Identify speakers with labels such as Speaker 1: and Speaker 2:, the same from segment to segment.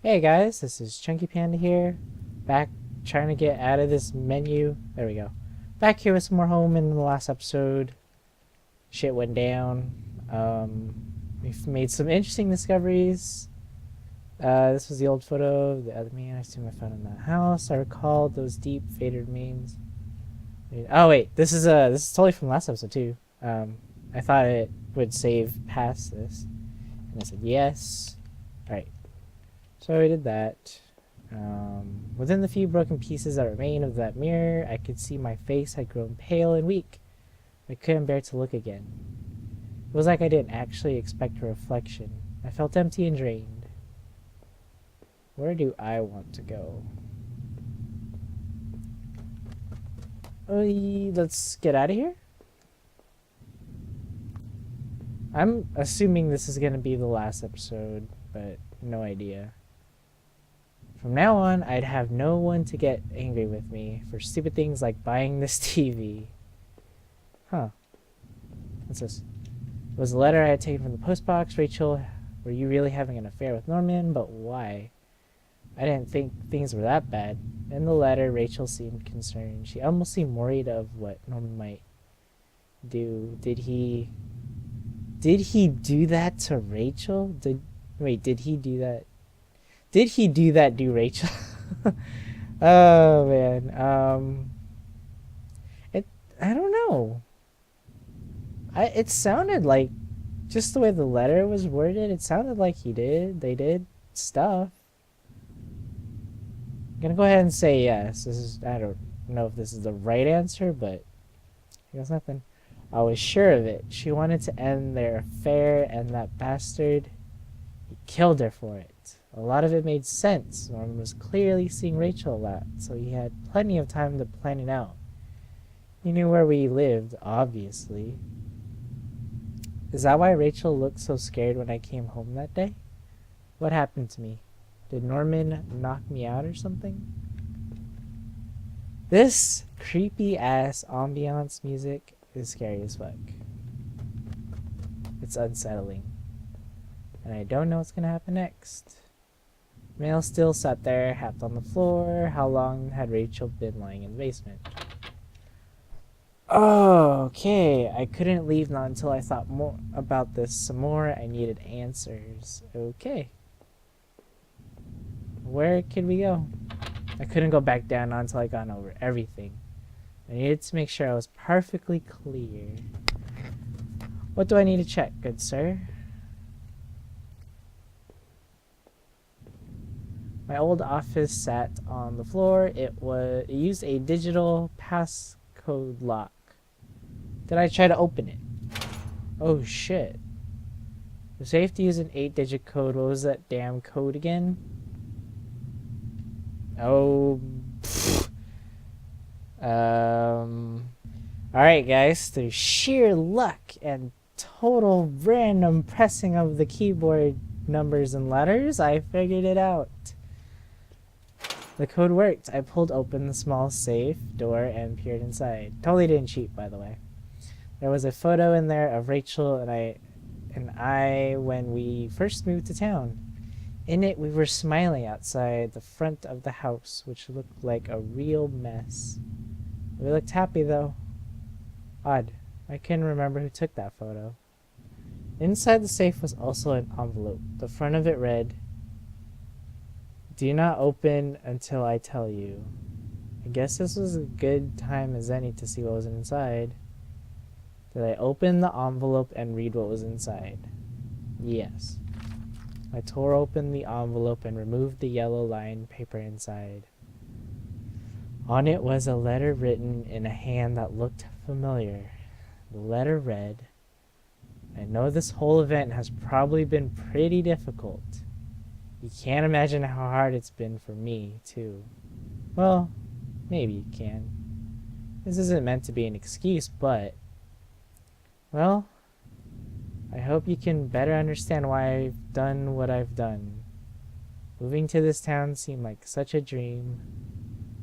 Speaker 1: Hey guys, this is Chunky Panda here, back trying to get out of this menu. There we go. Back here with some more home in the last episode. Shit went down. We've made some interesting discoveries. This was the old photo of the other man I assume I found in the house. I recall those deep faded remains. Oh wait, this is totally from last episode too. I thought it would save past this, and I said yes. All right. So we did that. Within the few broken pieces that remained of that mirror, I could see my face had grown pale and weak. I couldn't bear to look again. It was like I didn't actually expect a reflection. I felt empty and drained. Where do I want to go? Let's get out of here. I'm assuming this is going to be the last episode, but no idea. From now on, I'd have no one to get angry with me for stupid things like buying this TV. Huh. What's this? It was a letter I had taken from the postbox. Rachel, were you really having an affair with Norman? But why? I didn't think things were that bad. In the letter, Rachel seemed concerned. She almost seemed worried of what Norman might do. Did he do that to Rachel? Did he do that? Did he do that to Rachel? Oh man. I don't know. It sounded like, just the way the letter was worded, it sounded like they did stuff. I'm gonna go ahead and say yes. I don't know if this is the right answer, but I guess nothing. I was sure of it. She wanted to end their affair, and that bastard, he killed her for it. A lot of it made sense. Norman was clearly seeing Rachel a lot, so he had plenty of time to plan it out. He knew where we lived, obviously. Is that why Rachel looked so scared when I came home that day? What happened to me? Did Norman knock me out or something? This creepy ass ambiance music is scary as fuck. It's unsettling. And I don't know what's gonna happen next. Mail still sat there, half on the floor. How long had Rachel been lying in the basement? Oh, okay. I couldn't leave not until I thought more about this some more. I needed answers. Okay. Where could we go? I couldn't go back down until I got over everything. I needed to make sure I was perfectly clear. What do I need to check, good sir? My old office sat on the floor. It used a digital passcode lock. Did I try to open it? Oh shit. The safe to use an 8-digit code. What was that damn code again? Oh. Alright guys, through sheer luck and total random pressing of the keyboard numbers and letters, I figured it out. The code worked. I pulled open the small safe door and peered inside. Totally didn't cheat, by the way. There was a photo in there of Rachel and I when we first moved to town. In it, we were smiling outside the front of the house, which looked like a real mess. We looked happy, though. Odd. I couldn't remember who took that photo. Inside the safe was also an envelope. The front of it read, "Do not open until I tell you." I guess this was a good time as any to see what was inside. Did I open the envelope and read what was inside? Yes. I tore open the envelope and removed the yellow lined paper inside. On it was a letter written in a hand that looked familiar. The letter read, "I know this whole event has probably been pretty difficult. You can't imagine how hard it's been for me, too." Well, maybe you can. This isn't meant to be an excuse, but... well, I hope you can better understand why I've done what I've done. Moving to this town seemed like such a dream.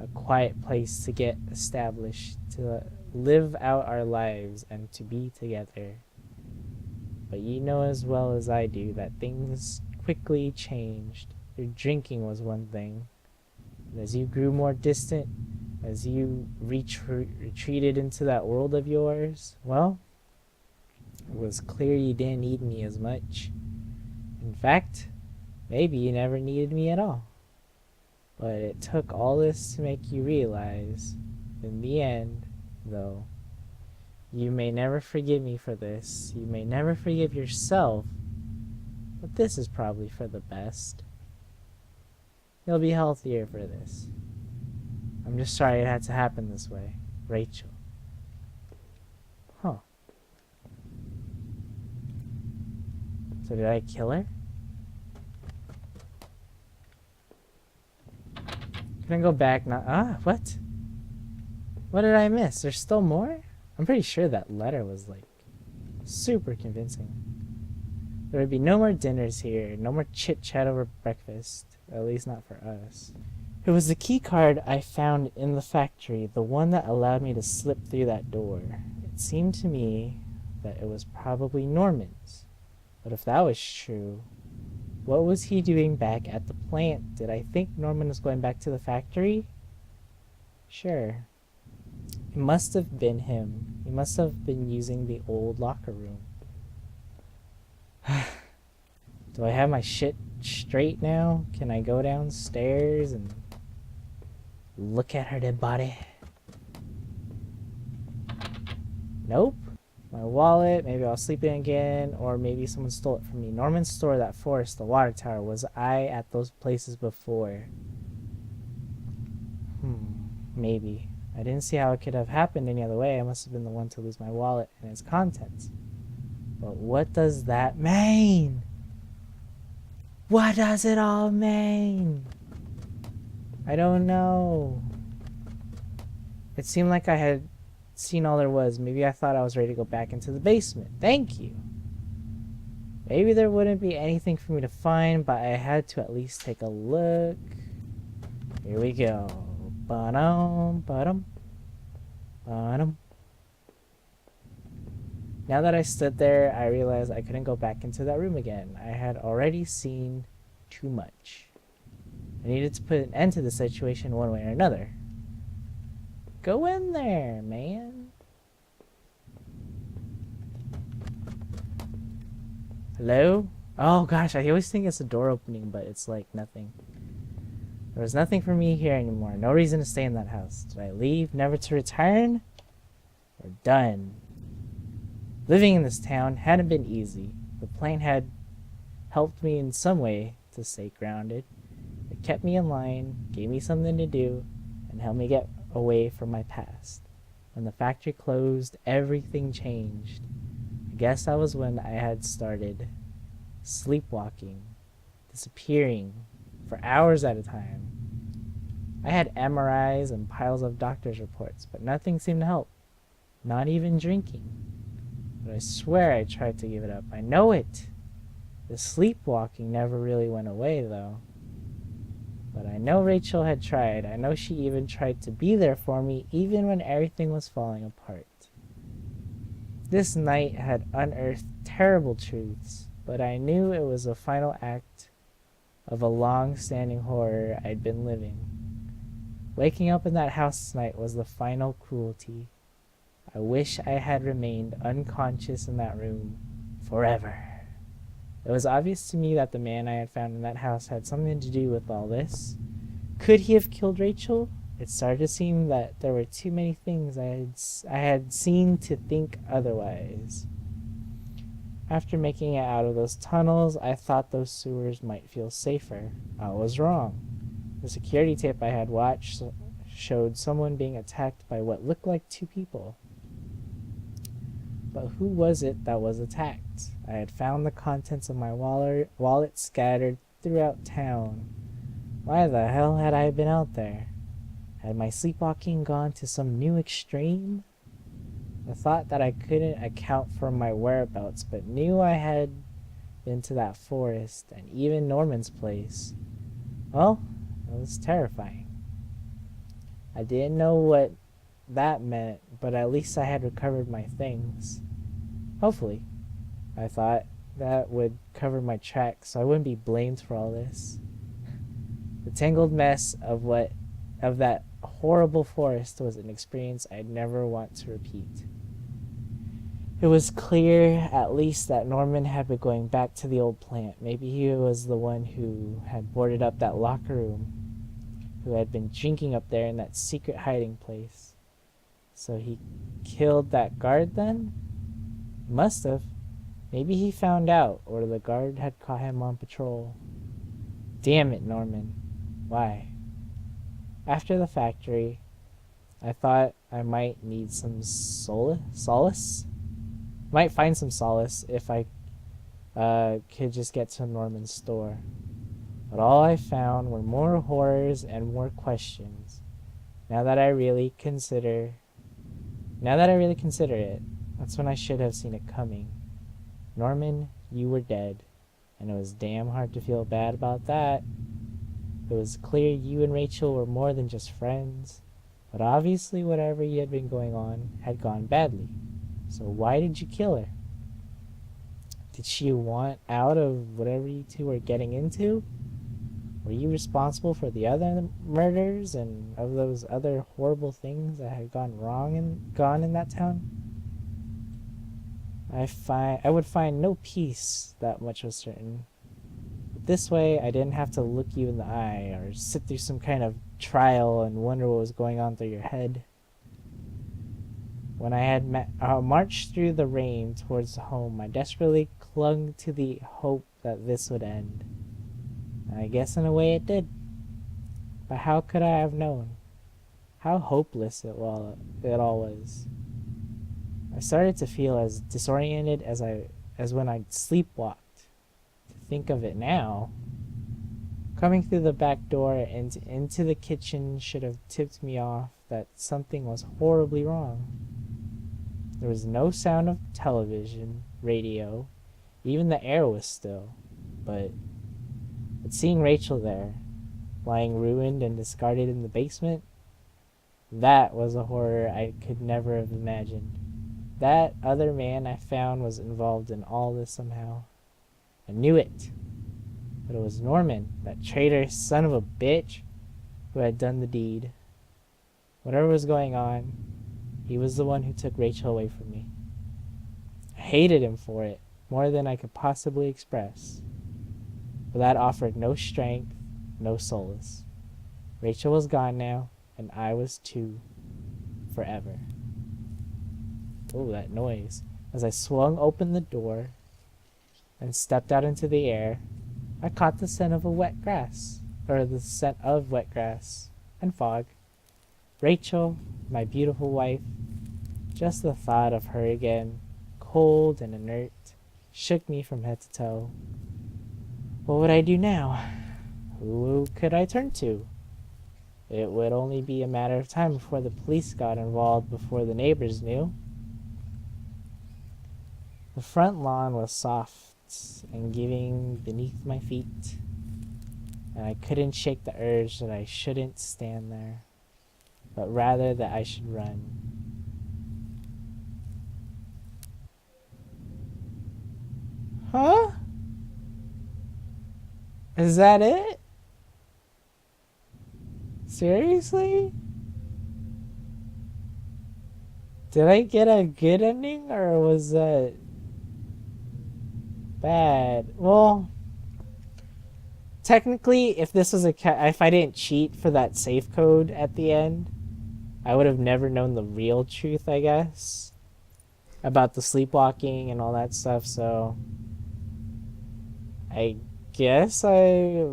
Speaker 1: A quiet place to get established, to live out our lives, and to be together. But you know as well as I do that things quickly changed. your drinking was one thing. But as you grew more distant, as you retreated into that world of yours, well, it was clear you didn't need me as much. In fact, maybe you never needed me at all. But it took all this to make you realize, in the end, though, you may never forgive me for this, you may never forgive yourself, but this is probably for the best. You'll be healthier for this. I'm just sorry it had to happen this way. Rachel. Huh. So did I kill her? Can I go back now? What? What did I miss? There's still more? I'm pretty sure that letter was like super convincing. There would be no more dinners here, no more chit chat over breakfast, at least not for us. It was the key card I found in the factory, the one that allowed me to slip through that door. It seemed to me that it was probably Norman's. But if that was true, what was he doing back at the plant? Did I think Norman was going back to the factory? Sure. It must have been him. He must have been using the old locker room. Do I have my shit straight now? Can I go downstairs and look at her dead body? Nope. My wallet, maybe I'll sleep in again, or maybe someone stole it from me. Norman's store, that forest, the water tower. Was I at those places before? Maybe. I didn't see how it could have happened any other way. I must have been the one to lose my wallet and its contents. But what does that mean? What does it all mean? I don't know. It seemed like I had seen all there was. Maybe I thought I was ready to go back into the basement. Thank you. Maybe there wouldn't be anything for me to find, but I had to at least take a look. Here we go. Ba-dum, ba-dum, ba-dum. Now that I stood there, I realized I couldn't go back into that room again. I had already seen too much. I needed to put an end to the situation one way or another. Go in there, man. Hello? Oh gosh, I always think it's a door opening, but it's like nothing. There was nothing for me here anymore. No reason to stay in that house. Did I leave, never to return? We're done. Living in this town hadn't been easy. The plane had helped me in some way to stay grounded. It kept me in line, gave me something to do, and helped me get away from my past. When the factory closed, everything changed. I guess that was when I had started sleepwalking, disappearing for hours at a time. I had MRIs and piles of doctor's reports, but nothing seemed to help. Not even drinking. But I swear I tried to give it up. I know it. The sleepwalking never really went away, though. But I know Rachel had tried. I know she even tried to be there for me, even when everything was falling apart. This night had unearthed terrible truths, but I knew it was a final act of a long-standing horror I'd been living. Waking up in that house tonight was the final cruelty. I wish I had remained unconscious in that room forever. It was obvious to me that the man I had found in that house had something to do with all this. Could he have killed Rachel? It started to seem that there were too many things I had seen to think otherwise. After making it out of those tunnels, I thought those sewers might feel safer. I was wrong. The security tape I had watched showed someone being attacked by what looked like two people. But who was it that was attacked? I had found the contents of my wallet scattered throughout town. Why the hell had I been out there? Had my sleepwalking gone to some new extreme? I thought that I couldn't account for my whereabouts, but knew I had been to that forest and even Norman's place. Well, it was terrifying. I didn't know what that meant, but at least I had recovered my things. Hopefully, I thought that would cover my tracks so I wouldn't be blamed for all this. The tangled mess of that horrible forest was an experience I'd never want to repeat. It was clear, at least, that Norman had been going back to the old plant. Maybe he was the one who had boarded up that locker room, who had been drinking up there in that secret hiding place. So he killed that guard then? Must have. Maybe he found out, or the guard had caught him on patrol. Damn it, Norman. Why? After the factory, I thought I might need some solace? Might find some solace if I could just get to Norman's store. But all I found were more horrors and more questions. Now that I really consider it, that's when I should have seen it coming. Norman, you were dead, and it was damn hard to feel bad about that. It was clear you and Rachel were more than just friends, but obviously whatever had been going on had gone badly. So why did you kill her? Did she want out of whatever you two were getting into? Were you responsible for the other murders and of those other horrible things that had gone in that town? I would find no peace, that much was certain. But this way, I didn't have to look you in the eye or sit through some kind of trial and wonder what was going on through your head. When I had marched through the rain towards home, I desperately clung to the hope that this would end. And I guess in a way it did. But how could I have known? How hopeless it all was. I started to feel as disoriented as when I sleepwalked. To think of it now, coming through the back door and into the kitchen should have tipped me off that something was horribly wrong. There was no sound of television, radio, even the air was still, but seeing Rachel there, lying ruined and discarded in the basement, that was a horror I could never have imagined. That other man I found was involved in all this somehow. I knew it. But it was Norman, that traitorous son of a bitch, who had done the deed. Whatever was going on, he was the one who took Rachel away from me. I hated him for it, more than I could possibly express. But that offered no strength, no solace. Rachel was gone now, and I was too. Forever. Oh, that noise. As I swung open the door and stepped out into the air, I caught the scent of wet grass and fog. Rachel, my beautiful wife, just the thought of her again, cold and inert, shook me from head to toe. What would I do now? Who could I turn to? It would only be a matter of time before the police got involved, before the neighbors knew. The front lawn was soft and giving beneath my feet, and I couldn't shake the urge that I shouldn't stand there, but rather that I should run. Huh? Is that it? Seriously? Did I get a good ending, or was that bad? Well, technically, if this was if I didn't cheat for that safe code at the end, I would have never known the real truth, I guess, about the sleepwalking and all that stuff. So I guess I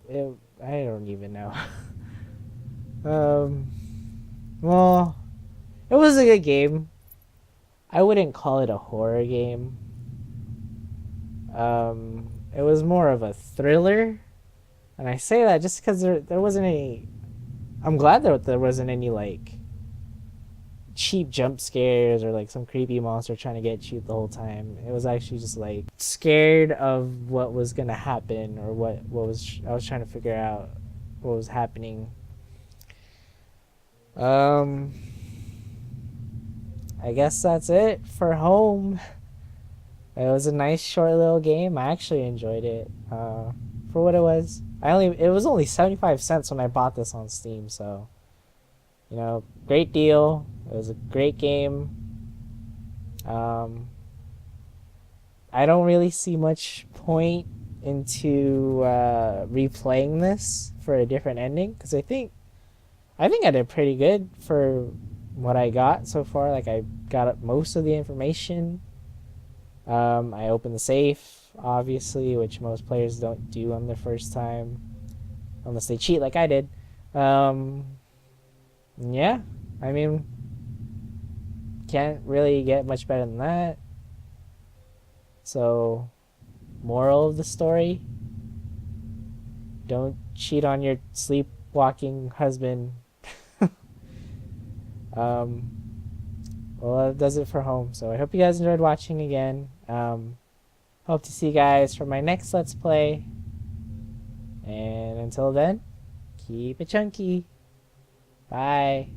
Speaker 1: don't even know. Well, it was a good game. I wouldn't call it a horror game. It was more of a thriller, and I say that just because there wasn't any. I'm glad that there wasn't any like cheap jump scares or like some creepy monster trying to get you the whole time. It was actually just like scared of what was gonna happen, or I was trying to figure out what was happening. I guess that's it for home. It was a nice short little game. I actually enjoyed it for what it was. It was only 75 cents when I bought this on Steam, so you know, great deal. It was a great game. I don't really see much point into replaying this for a different ending because I think I did pretty good for what I got so far. Like I got most of the information. I opened the safe, obviously, which most players don't do on their first time, unless they cheat like I did. Yeah, I mean, can't really get much better than that. So, moral of the story: don't cheat on your sleepwalking husband. um, well, that does it for home. So I hope you guys enjoyed watching again. Hope to see you guys for my next Let's Play. And until then, keep it chunky. Bye.